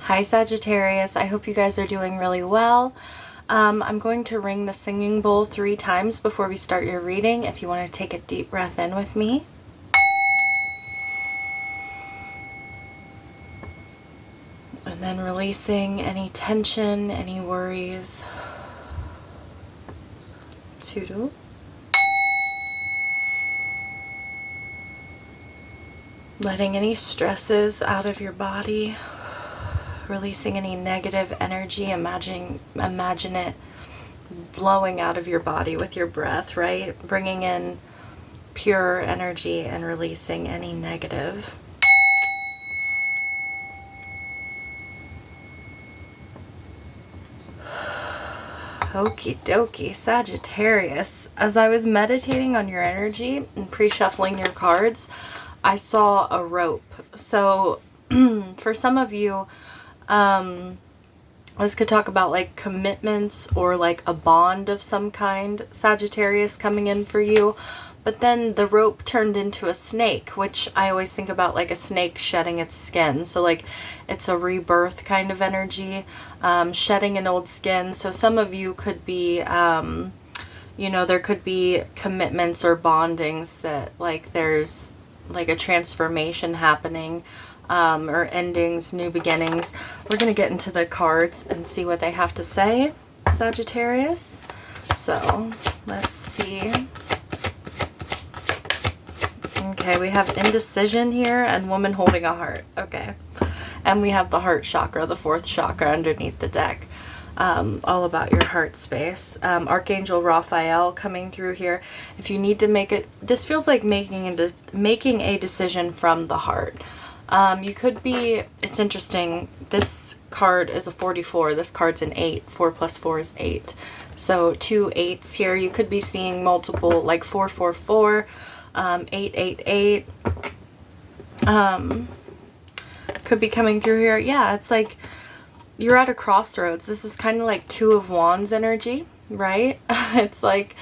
Hi Sagittarius, I hope you guys are doing really well. I'm going to ring the singing bowl 3 times before we start your reading. If you want to take a deep breath in with me. And then releasing any tension, any worries. 2. Letting any stresses out of your body. Releasing any negative energy. Imagine it blowing out of your body with your breath, right? Bringing in pure energy and releasing any negative. Okie dokie, Sagittarius. As I was meditating on your energy and pre-shuffling your cards, I saw a rope. So for some of you, this could talk about like commitments or like a bond of some kind, Sagittarius, coming in for you. But then the rope turned into a snake, which I always think about like a snake shedding its skin. So like it's a rebirth kind of energy, shedding an old skin. So some of you could be, there could be commitments or bondings that like there's like a transformation happening, or endings, new beginnings. We're going to get into the cards and see what they have to say, Sagittarius. So let's see. Okay, we have indecision here and woman holding a heart. Okay. And we have the heart chakra, the 4th chakra underneath the deck. All about your heart space. Archangel Raphael coming through here. If you need to make it, this feels like making a decision from the heart. You could be, it's interesting, this card is a 44, this card's an 8, 4 plus 4 is 8. So 2 8s here. You could be seeing multiple, like 444, 888, could be coming through here. Yeah, it's like you're at a crossroads. This is kind of like 2 of Wands energy, right? It's like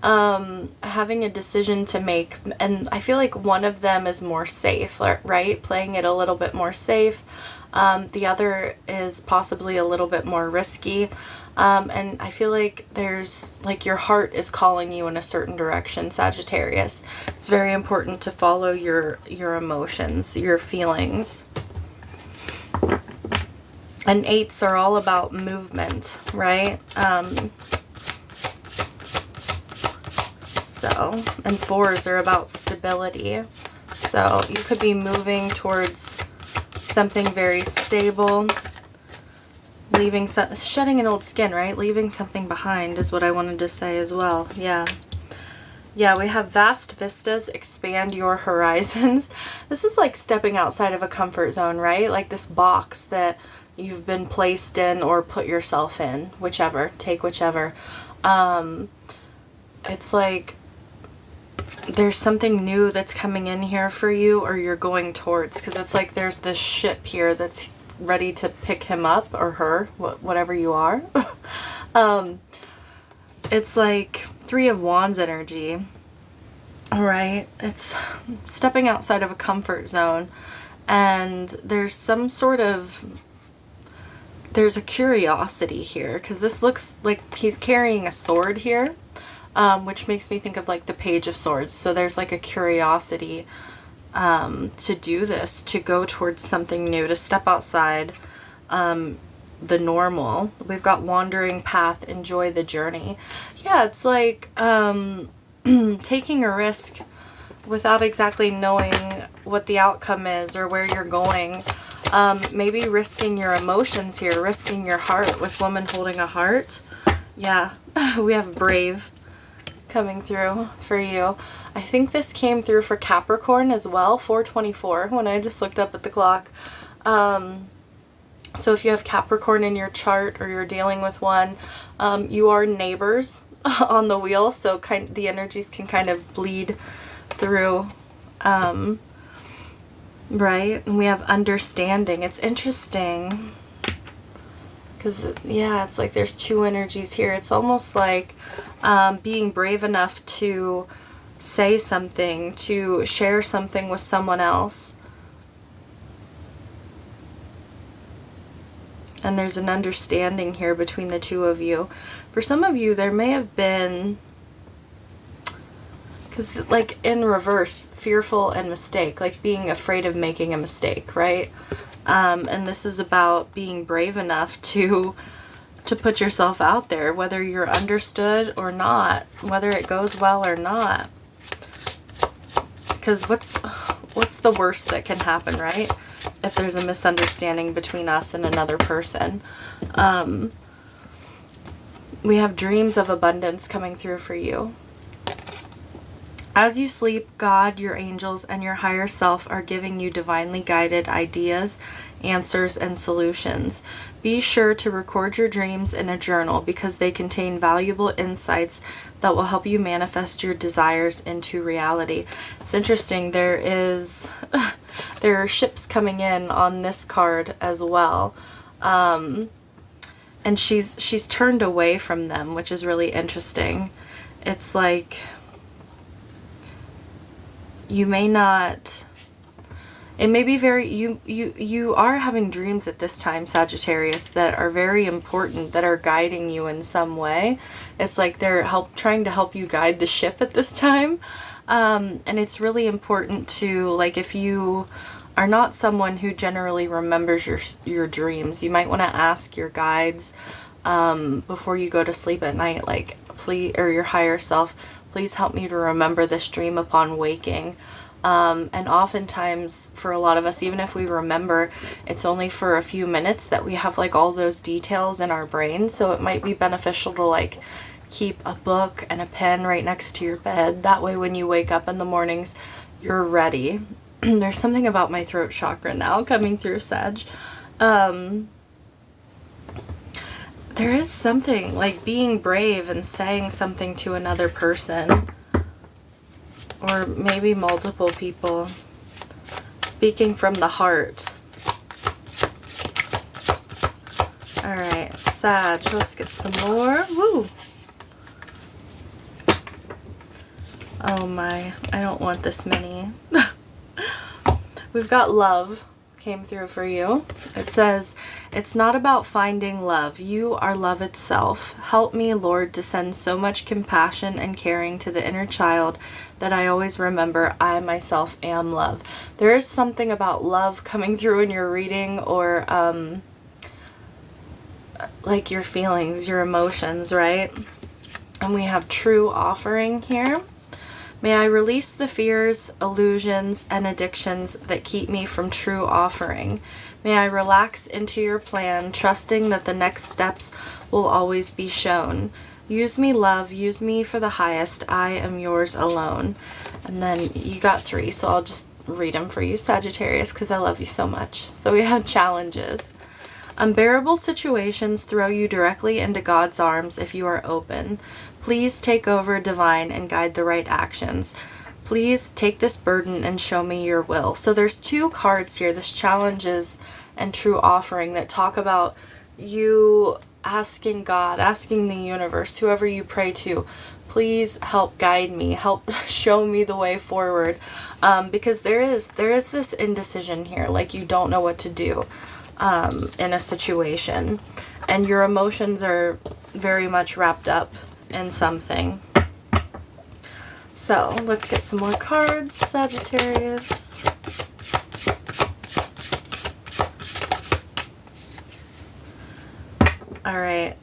having a decision to make, and I feel like one of them is more safe, right? Playing it a little bit more safe. The other is possibly a little bit more risky. And I feel like there's like your heart is calling you in a certain direction, Sagittarius. It's very important to follow your emotions, your feelings. And 8s are all about movement, right? And 4s are about stability. So you could be moving towards something very stable, shedding an old skin, right? Leaving something behind is what I wanted to say as well. Yeah, we have vast vistas, expand your horizons. This is like stepping outside of a comfort zone, right? Like this box that you've been placed in or put yourself in, whichever, take whichever. It's like there's something new that's coming in here for you, or you're going towards, because it's like there's this ship here that's ready to pick him up, or her, whatever you are. It's like 3 of Wands energy. All right, it's stepping outside of a comfort zone, and there's a curiosity here, because this looks like he's carrying a sword here, which makes me think of like the Page of Swords. So there's like a curiosity to do this, to go towards something new, to step outside the normal. We've got wandering path, enjoy the journey. Yeah, it's like taking a risk without exactly knowing what the outcome is or where you're going. Maybe risking your emotions here, risking your heart with woman holding a heart. Yeah, we have brave coming through for you. I think this came through for Capricorn as well, 424, when I just looked up at the clock. So if you have Capricorn in your chart, or you're dealing with one, you are neighbors on the wheel, so the energies can kind of bleed through, right? And we have understanding. It's interesting because, yeah, it's like there's 2 energies here. It's almost like being brave enough to say something, to share something with someone else. And there's an understanding here between the two of you. For some of you, there may have been, because like in reverse, fearful and mistake, like being afraid of making a mistake, right? And this is about being brave enough to put yourself out there, whether you're understood or not, whether it goes well or not. Because what's the worst that can happen, right? If there's a misunderstanding between us and another person. We have dreams of abundance coming through for you. As you sleep, God, your angels, and your higher self are giving you divinely guided ideas, answers, and solutions. Be sure to record your dreams in a journal because they contain valuable insights that will help you manifest your desires into reality. It's interesting, there are ships coming in on this card as well. And she's turned away from them, which is really interesting. It's like you may not, it may be very, you are having dreams at this time, Sagittarius, that are very important, that are guiding you in some way. It's like they're trying to help you guide the ship at this time. And it's really important to, like, if you are not someone who generally remembers your dreams, you might want to ask your guides before you go to sleep at night, like, please, or your higher self, please help me to remember this dream upon waking. And oftentimes for a lot of us, even if we remember, it's only for a few minutes that we have like all those details in our brain. So it might be beneficial to like keep a book and a pen right next to your bed. That way when you wake up in the mornings, you're ready. There's something about my throat chakra now coming through, Sag. There is something like being brave and saying something to another person, or maybe multiple people, speaking from the heart. All right, Sag, let's get some more. Woo! Oh my, I don't want this many. We've got love came through for you. It says, it's not about finding love. You are love itself. Help me, Lord, to send so much compassion and caring to the inner child that I always remember I myself am love. There is something about love coming through in your reading, or like your feelings, your emotions, right? And we have true offering here. May I release the fears, illusions, and addictions that keep me from true offering. May I relax into your plan, trusting that the next steps will always be shown. Use me, love, use me for the highest. I am yours alone. And then you got 3, so I'll just read them for you, Sagittarius, because I love you so much. So we have challenges. Unbearable situations throw you directly into God's arms if you are open. Please take over, divine, and guide the right actions. Please take this burden and show me your will. So there's 2 cards here, this challenges and true offering, that talk about you asking God, asking the universe, whoever you pray to, please help guide me, help show me the way forward. Because there is this indecision here, like you don't know what to do in a situation, and your emotions are very much wrapped up in something. So let's get some more cards, Sagittarius. All right,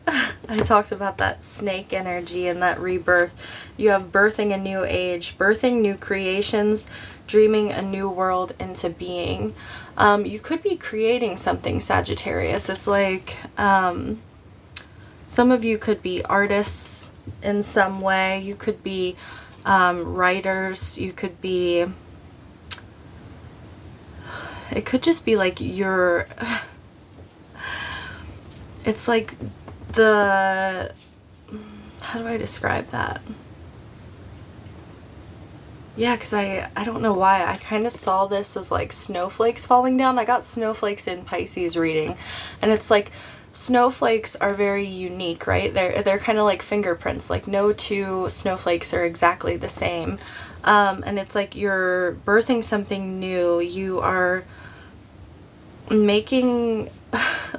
I talked about that snake energy and that rebirth. You have birthing a new age, birthing new creations, dreaming a new world into being. You could be creating something, Sagittarius. It's like some of you could be artists in some way. You could be writers. You could be, it could just be like you're, it's like the, how do I describe that? Yeah, because I don't know why. I kind of saw this as like snowflakes falling down. I got snowflakes in Pisces reading. And it's like snowflakes are very unique, right? They're kind of like fingerprints. Like no 2 snowflakes are exactly the same. And it's like you're birthing something new. You are making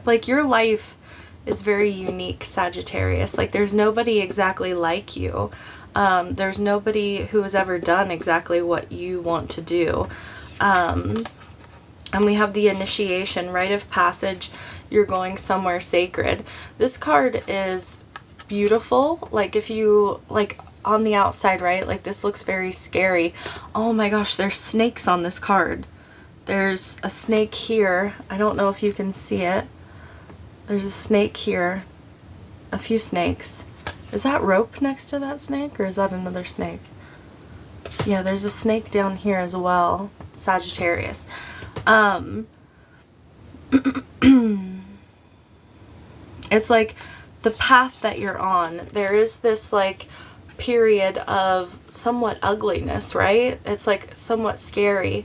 like your life is very unique, Sagittarius. Like there's nobody exactly like you. There's nobody who has ever done exactly what you want to do. And we have the initiation, rite of passage. You're going somewhere sacred. This card is beautiful. Like if you, like on the outside, right? Like this looks very scary. Oh my gosh, there's snakes on this card. There's a snake here. I don't know if you can see it. There's a snake here. A few snakes. Is that rope next to that snake, or is that another snake? Yeah, there's a snake down here as well. Sagittarius. It's like the path that you're on. There is this like period of somewhat ugliness, right? It's like somewhat scary.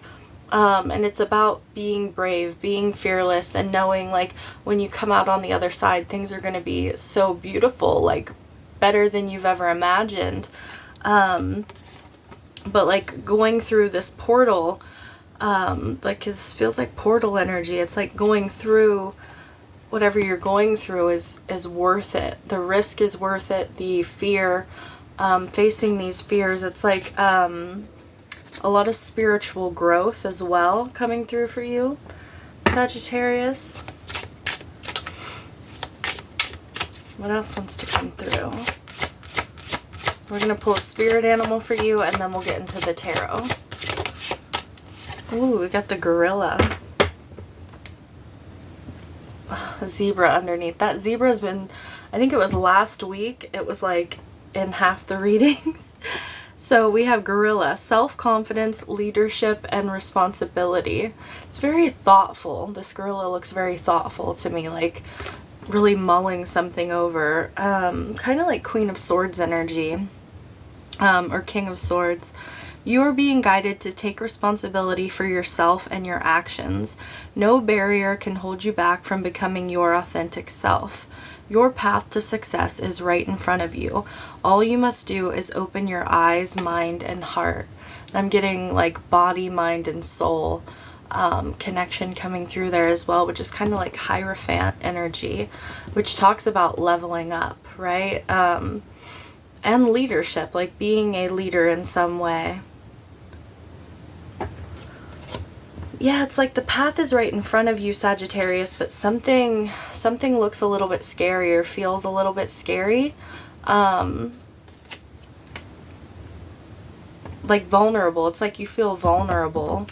And it's about being brave, being fearless, and knowing like when you come out on the other side, things are going to be so beautiful, like better than you've ever imagined. But like going through this portal, like 'cause this feels like portal energy. It's like going through whatever you're going through is worth it. The risk is worth it. The fear, facing these fears, it's like, a lot of spiritual growth as well coming through for you, Sagittarius. What else wants to come through? We're going to pull a spirit animal for you, and then we'll get into the tarot. Ooh, we got the gorilla. A zebra underneath. That zebra has been, I think it was last week, it was like in half the readings. So we have gorilla, self-confidence, leadership, and responsibility. It's very thoughtful. This gorilla looks very thoughtful to me, like really mulling something over. Kind of like Queen of Swords energy, or King of Swords. You are being guided to take responsibility for yourself and your actions. No barrier can hold you back from becoming your authentic self. Your path to success is right in front of you. All you must do is open your eyes, mind, and heart. And I'm getting like body, mind, and soul connection coming through there as well, which is kind of like Hierophant energy, which talks about leveling up, right? And leadership, like being a leader in some way. Yeah, it's like the path is right in front of you, Sagittarius, but something looks a little bit scary or feels a little bit scary. Like vulnerable. It's like you feel vulnerable.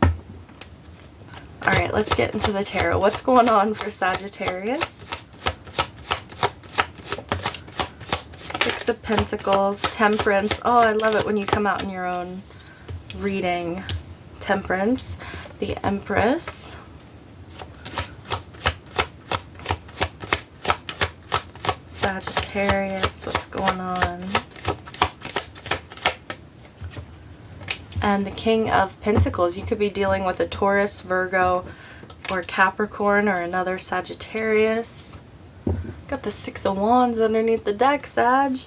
All right, let's get into the tarot. What's going on for Sagittarius? Six of Pentacles, Temperance. Oh, I love it when you come out in your own reading. Temperance, the Empress, Sagittarius, what's going on? And the King of Pentacles. You could be dealing with a Taurus, Virgo, or Capricorn, or another Sagittarius. Got the Six of Wands underneath the deck, Sag.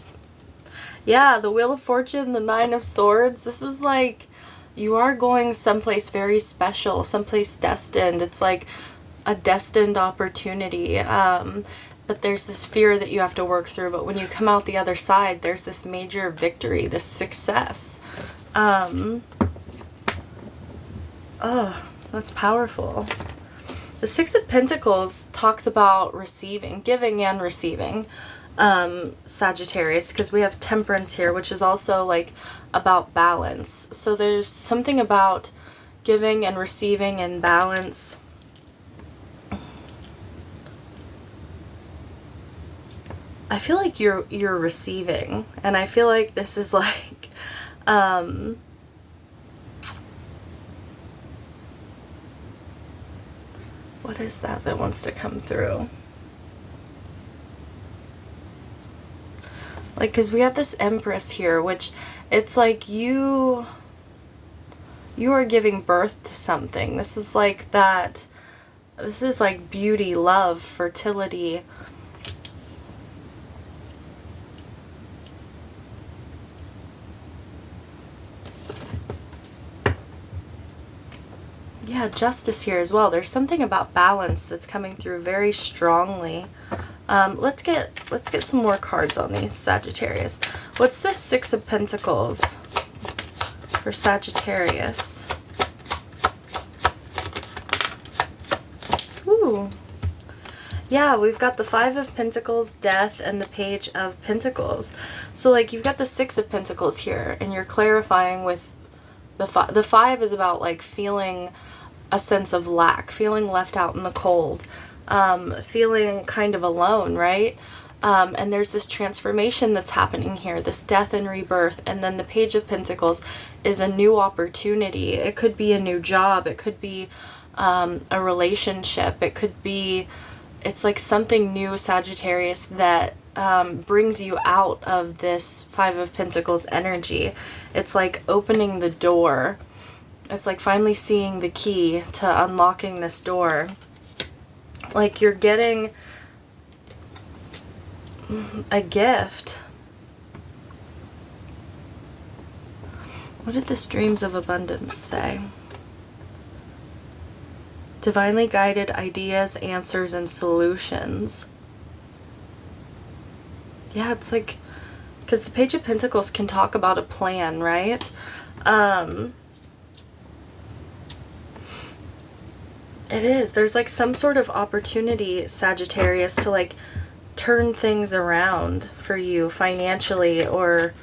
Yeah, the Wheel of Fortune, the Nine of Swords. This is like, you are going someplace very special, someplace destined. It's like a destined opportunity. But there's this fear that you have to work through. But when you come out the other side, there's this major victory, this success. Oh, that's powerful. The Six of Pentacles talks about receiving, giving and receiving, Sagittarius, because we have Temperance here, which is also like about balance. So there's something about giving and receiving and balance. I feel like you're receiving, and I feel like this is like what is that wants to come through? Like, because we have this Empress here, which it's like you are giving birth to something. This is like that. This is like beauty, love, fertility. Yeah, justice here as well. There's something about balance that's coming through very strongly. Let's get some more cards on these, Sagittarius. What's this Six of Pentacles for Sagittarius? Ooh. Yeah, we've got the Five of Pentacles, Death, and the Page of Pentacles. So, like, you've got the Six of Pentacles here, and you're clarifying with the Five is about, like, feeling a sense of lack, feeling left out in the cold, feeling kind of alone, right? And there's this transformation that's happening here, this death and rebirth. And then the Page of Pentacles is a new opportunity. It could be a new job. It could be a relationship. It could be, it's like something new, Sagittarius, that brings you out of this Five of Pentacles energy. It's like opening the door. It's like finally seeing the key to unlocking this door. Like you're getting a gift. What did the Streams of Abundance say? Divinely guided ideas, answers, and solutions. Yeah, it's like, because the Page of Pentacles can talk about a plan, right? It is. There's like some sort of opportunity, Sagittarius, to like turn things around for you financially, or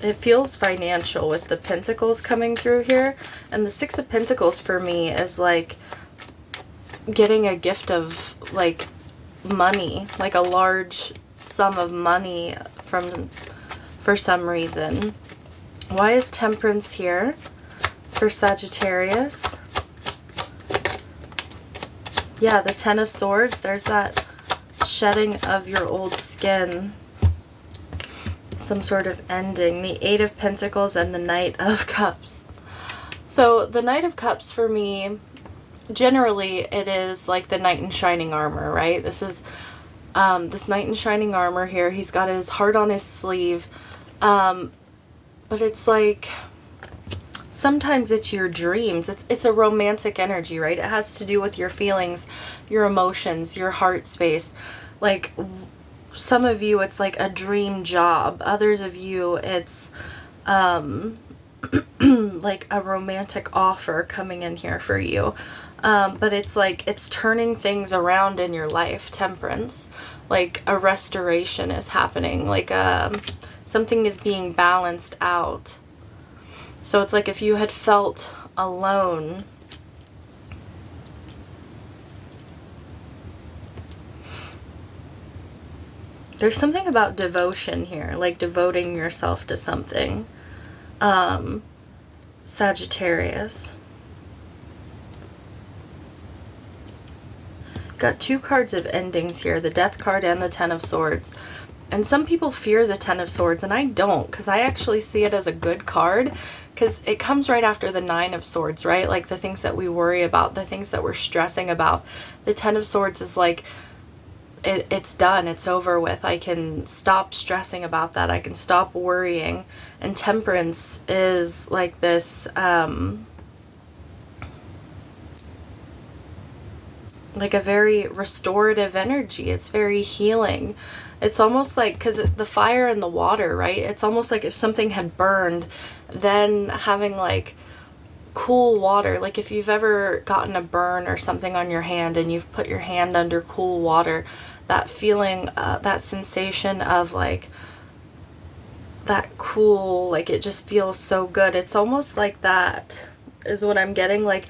it feels financial with the Pentacles coming through here. And the Six of Pentacles for me is like getting a gift of like money, like a large sum of money for some reason. Why is Temperance here for Sagittarius? Yeah, the Ten of Swords. There's that shedding of your old skin. Some sort of ending. The Eight of Pentacles and the Knight of Cups. So the Knight of Cups for me, generally it is like the knight in shining armor, right? This is this knight in shining armor here. He's got his heart on his sleeve. But it's like, sometimes it's your dreams. It's a romantic energy, right? It has to do with your feelings, your emotions, your heart space. Like, some of you, it's like a dream job. Others of you, it's like a romantic offer coming in here for you. But it's like, it's turning things around in your life, Temperance. Like a restoration is happening. Like something is being balanced out. So it's like if you had felt alone, there's something about devotion here, like devoting yourself to something. Sagittarius. Got two cards of endings here, the Death card and the Ten of Swords. And some people fear the Ten of Swords, and I don't, because I actually see it as a good card, because it comes right after the Nine of Swords, right? Like the things that we worry about, the things that we're stressing about. The Ten of Swords is like, it's done, it's over with. I can stop stressing about that. I can stop worrying. And Temperance is like this, like a very restorative energy. It's very healing. It's almost like, because the fire and the water, right? It's almost like if something had burned, then having like cool water, like if you've ever gotten a burn or something on your hand and you've put your hand under cool water, that feeling, that sensation of like that cool, like it just feels so good. It's almost like that is what I'm getting. Like,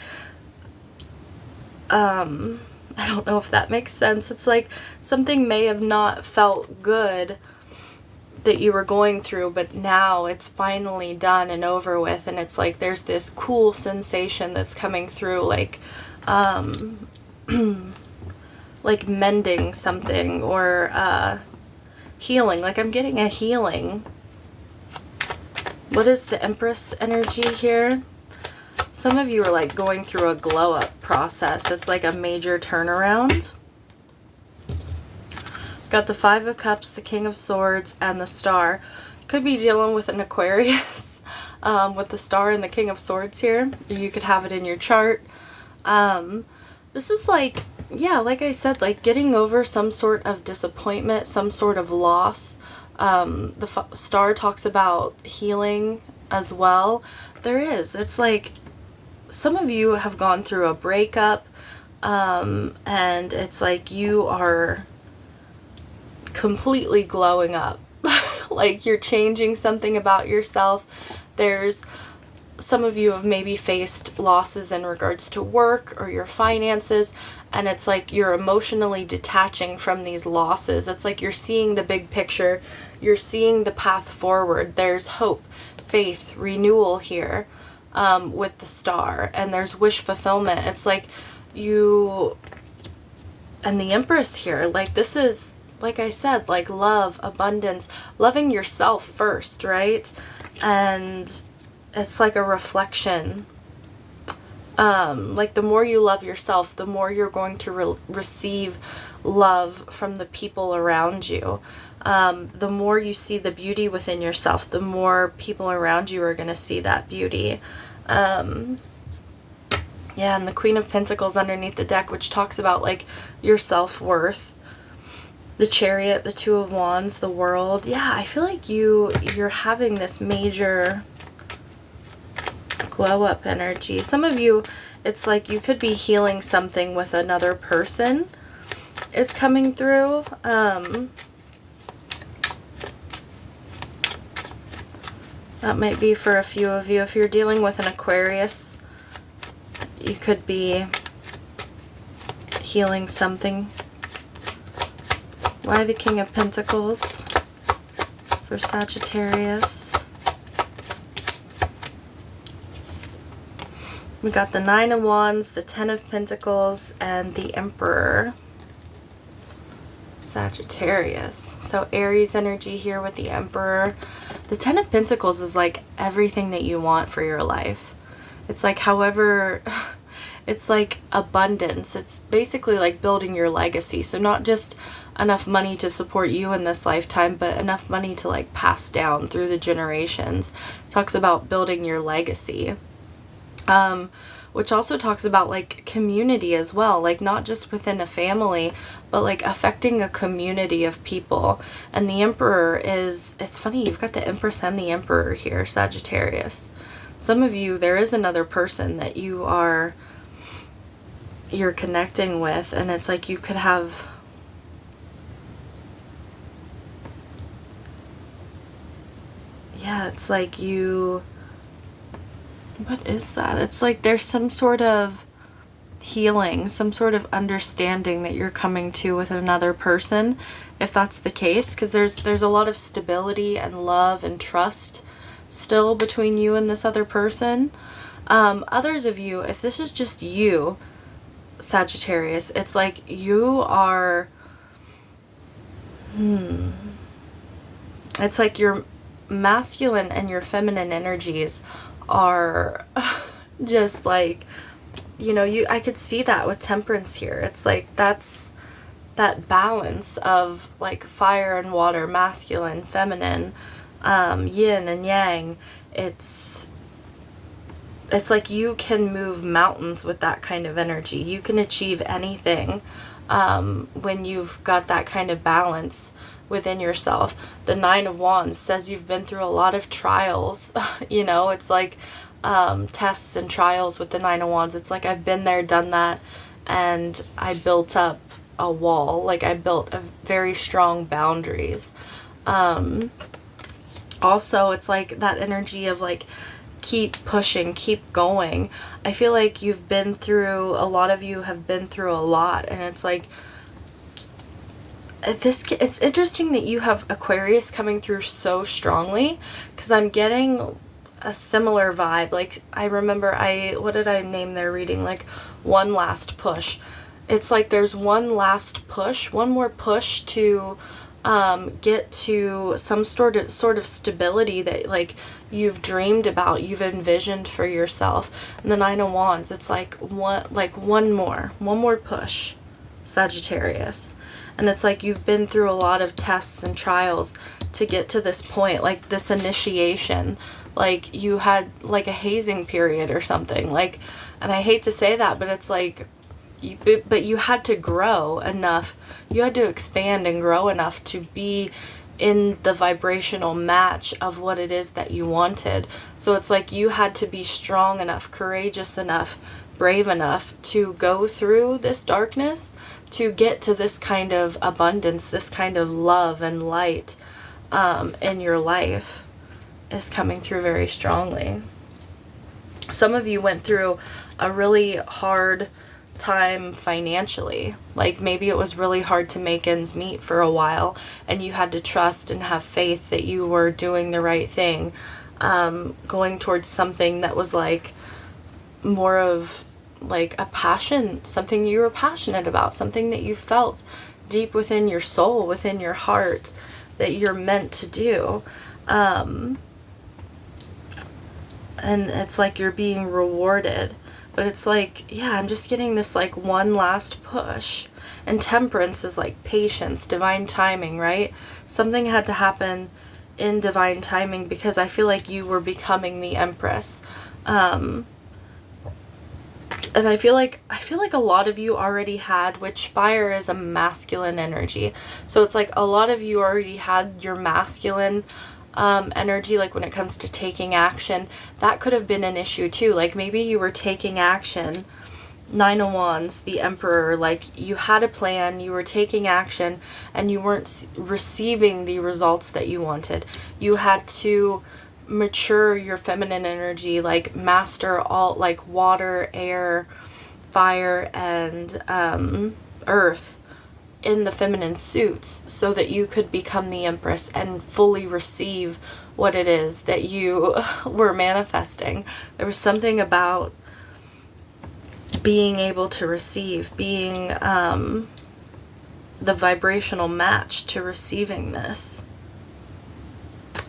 I don't know if that makes sense. It's like something may have not felt good that you were going through, but now it's finally done and over with, and it's like there's this cool sensation that's coming through, like like mending something, or healing. Like I'm getting a healing. What is the Empress energy here? Some of you are like going through a glow up process. It's like a major turnaround. Got the Five of Cups, the King of Swords, and the Star. Could be dealing with an Aquarius. with the Star and the King of Swords here. You could have it in your chart. This is like, yeah, like I said, like getting over some sort of disappointment, some sort of loss. The Star talks about healing as well. There is. It's like some of you have gone through a breakup, and it's like you are completely glowing up. Like you're changing something about yourself. There's some of you have maybe faced losses in regards to work or your finances, and it's like you're emotionally detaching from these losses. It's like you're seeing the big picture. You're seeing the path forward. There's hope, faith, renewal here, with the Star, and there's wish fulfillment. It's like you and the Empress here, like this is, like I said, like love, abundance, loving yourself first, right? And it's like a reflection. Like the more you love yourself, the more you're going to receive love from the people around you. The more you see the beauty within yourself, the more people around you are going to see that beauty. Yeah, and the Queen of Pentacles underneath the deck, which talks about like your self-worth. The Chariot, the Two of Wands, the World. Yeah, I feel like you're having this major glow up energy. Some of you, it's like you could be healing something with another person is coming through. That might be for a few of you. If you're dealing with an Aquarius, you could be healing something. Why the King of Pentacles for Sagittarius? We got the Nine of Wands, the Ten of Pentacles, and the Emperor. Sagittarius. So Aries energy here with the Emperor. The Ten of Pentacles is like everything that you want for your life. It's like however... It's like abundance. It's basically like building your legacy. So not just enough money to support you in this lifetime, but enough money to like pass down through the generations. It talks about building your legacy. Which also talks about like community as well. Like not just within a family, but like affecting a community of people. And the Emperor is, it's funny, you've got the Empress and the Emperor here, Sagittarius. Some of you, there is another person that you're connecting with, and it's like you could have it's like you, what is that? It's like there's some sort of healing, some sort of understanding that you're coming to with another person, if that's the case, because there's a lot of stability and love and trust still between you and this other person. Others of you, if this is just you, Sagittarius, it's like you are it's like your masculine and your feminine energies are just like, you know, I could see that with Temperance here. It's like that's that balance of like fire and water, masculine, feminine, yin and yang. It's like you can move mountains with that kind of energy. You can achieve anything when you've got that kind of balance within yourself. The Nine of Wands says you've been through a lot of trials. You know, it's like tests and trials with the Nine of Wands. It's like I've been there, done that, and I built up a wall. Like I built a very strong boundaries. Also, it's like that energy of like, keep pushing, keep going. I feel like a lot of you have been through a lot, and it's like it's interesting that you have Aquarius coming through so strongly, because I'm getting a similar vibe. Like I remember what did I name their reading? Like one last push. It's like there's one last push, one more push to get to some sort of stability that like you've dreamed about, you've envisioned for yourself. And the Nine of Wands, it's like one more push, Sagittarius. And it's like you've been through a lot of tests and trials to get to this point, like this initiation, like you had like a hazing period or something, like, and I hate to say that, but it's like, but you had to grow enough, you had to expand and grow enough to be in the vibrational match of what it is that you wanted. So it's like you had to be strong enough, courageous enough, brave enough to go through this darkness to get to this kind of abundance, this kind of love and light in your life is coming through very strongly. Some of you went through a really hard time financially. Like maybe it was really hard to make ends meet for a while, and you had to trust and have faith that you were doing the right thing, going towards something that was like more of like a passion, something you were passionate about, something that you felt deep within your soul, within your heart, that you're meant to do. And it's like you're being rewarded. But it's like, yeah, I'm just getting this like one last push. And temperance is like patience, divine timing, right? Something had to happen in divine timing because I feel like you were becoming the Empress. And I feel like a lot of you already had, which fire is a masculine energy. So it's like a lot of you already had your masculine energy, like when it comes to taking action. That could have been an issue too. Like maybe you were taking action, Nine of Wands, the Emperor, like you had a plan, you were taking action, and you weren't receiving the results that you wanted. You had to mature your feminine energy, like master all, like water, air, fire, and earth in the feminine suits so that you could become the Empress and fully receive what it is that you were manifesting. There was something about being able to receive, being the vibrational match to receiving this.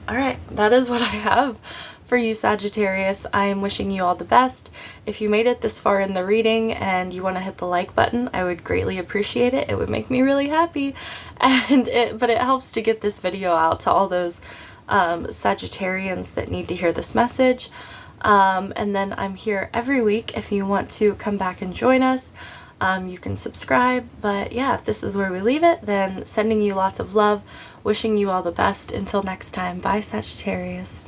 All right, that is what I have for you, Sagittarius. I am wishing you all the best. If you made it this far in the reading and you want to hit the like button, I would greatly appreciate it. It would make me really happy. But it helps to get this video out to all those Sagittarians that need to hear this message. And then I'm here every week if you want to come back and join us. You can subscribe. But yeah, if this is where we leave it, then sending you lots of love, wishing you all the best. Until next time, bye, Sagittarius.